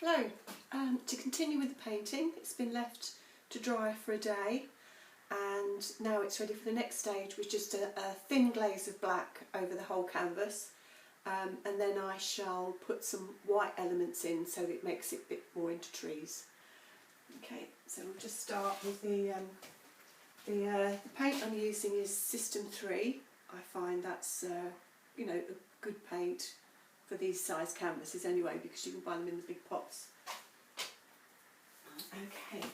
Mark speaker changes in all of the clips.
Speaker 1: Hello. To continue with the painting, it's been left to dry for a day and now it's ready for the next stage, with just a thin glaze of black over the whole canvas, and then I shall put some white elements in so that it makes it a bit more into trees. Okay, so we'll just start with the paint I'm using is System 3. I find that's you know, a good paint for these size canvases anyway, because you can buy them in the big pots. Okay.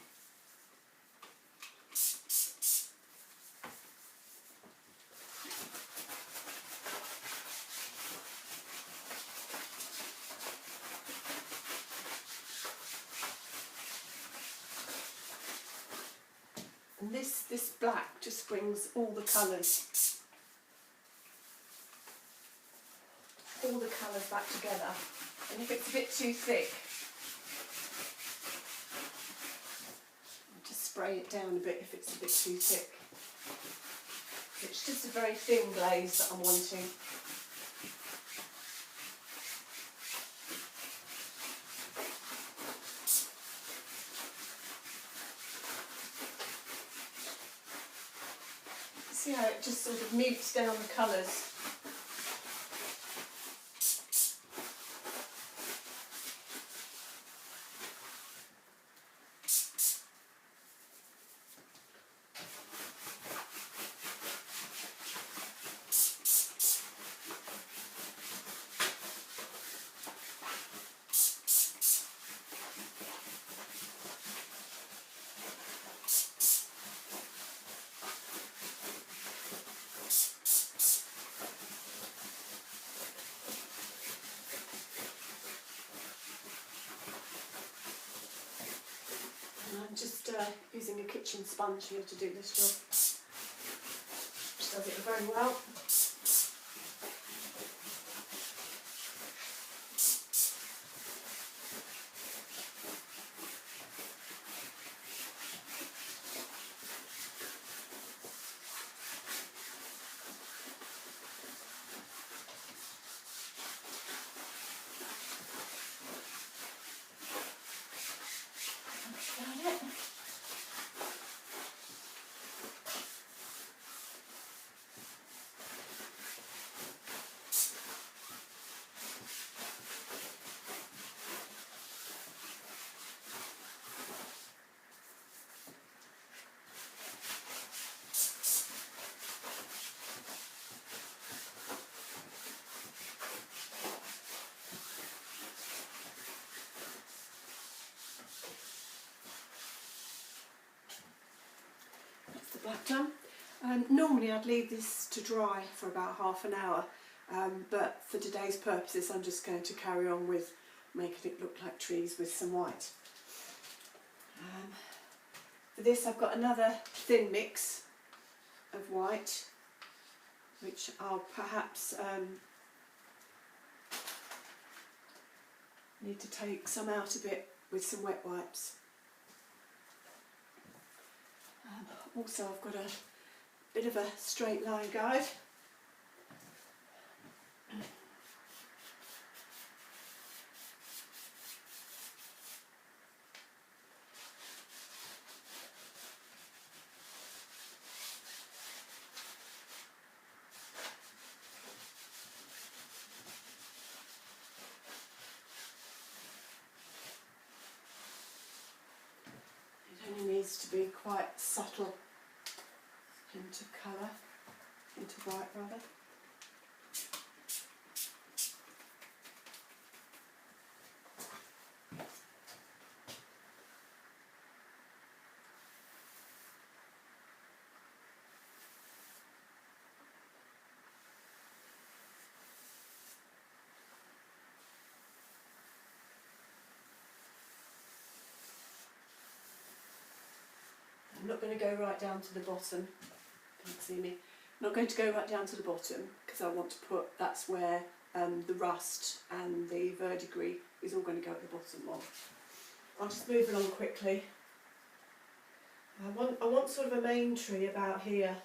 Speaker 1: And this black just brings all the colours back together. And if it's a bit too thick, I'll just spray it down a bit if it's a bit too thick. It's just a very thin glaze that I'm wanting. See how it just sort of mutes down the colours. I'm just using a kitchen sponge here to do this job, which does it very well. The black done. Normally I'd leave this to dry for about half an hour, but for today's purposes I'm just going to carry on with making it look like trees with some white. For this I've got another thin mix of white, which I'll perhaps need to take some out a bit with some wet wipes. Also I've got a bit of a straight line guide. It only needs to be quite subtle into colour, into white rather. I'm not going to go right down to the bottom. Can't see me. I'm not going to go right down to the bottom because I want to put, that's where the rust and the verdigris is all going to go at the bottom of. I'll just move along quickly. I want sort of a main tree about here.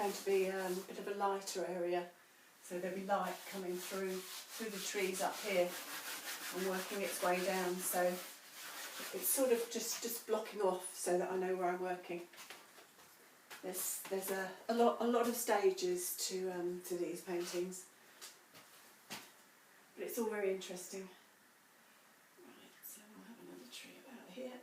Speaker 1: going to be a bit of a lighter area, so there'll be light coming through the trees up here and working its way down, so it's sort of just blocking off so that I know where I'm working. There's a lot of stages to these paintings, but it's all very interesting. Right, so we'll have another tree about here.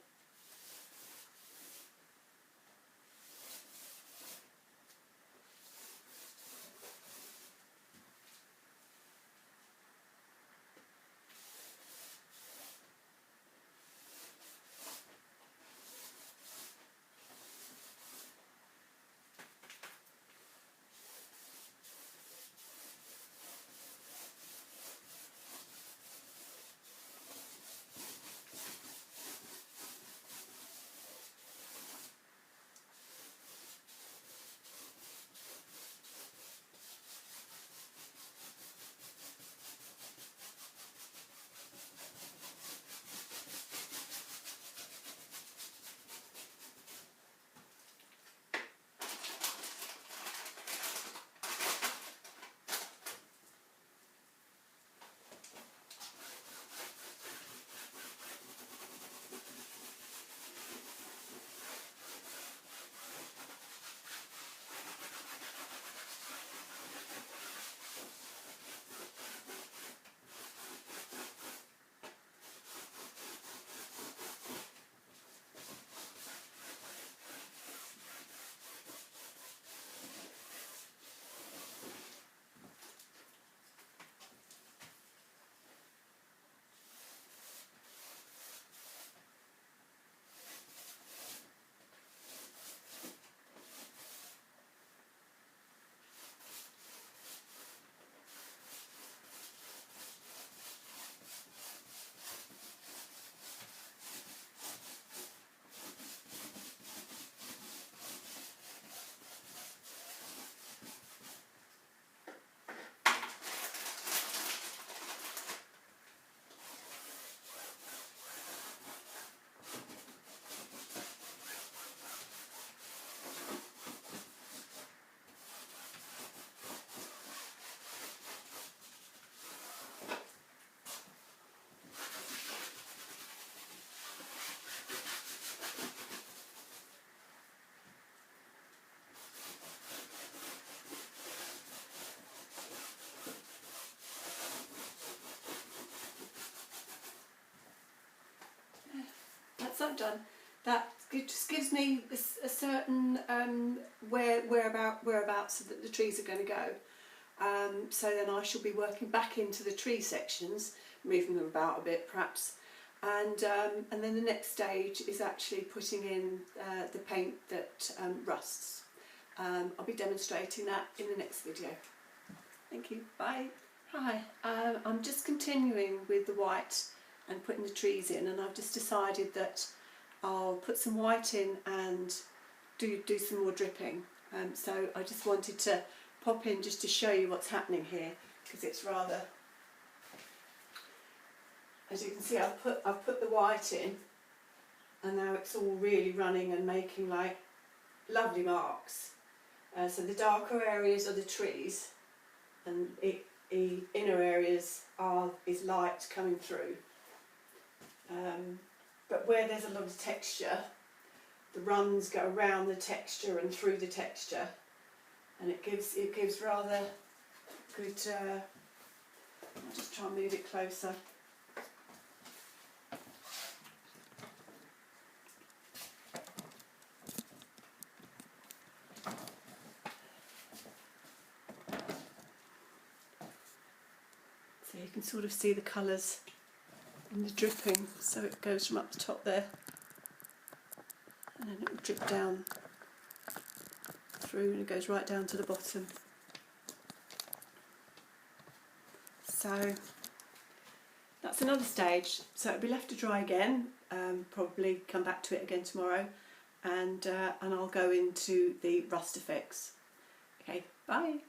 Speaker 1: That's that done. That just gives me a certain whereabouts that the trees are going to go. So then I shall be working back into the tree sections, moving them about a bit perhaps, and then the next stage is actually putting in the paint that rusts. I'll be demonstrating that in the next video. Thank you. Bye. Hi. I'm just continuing with the white and putting the trees in, and I've just decided that I'll put some white in and do some more dripping. So I just wanted to pop in just to show you what's happening here, because it's rather, as you can see, I've put the white in, and now it's all really running and making like lovely marks. So the darker areas are the trees, and the inner areas is light coming through. But where there's a lot of texture, the runs go around the texture and through the texture, and it gives rather good. I'll just try and move it closer. So you can sort of see the colours in the dripping, so it goes from up the top there, and then it will drip down through, and it goes right down to the bottom. So that's another stage, so it'll be left to dry again, probably come back to it again tomorrow, and I'll go into the rust effects. Okay, bye.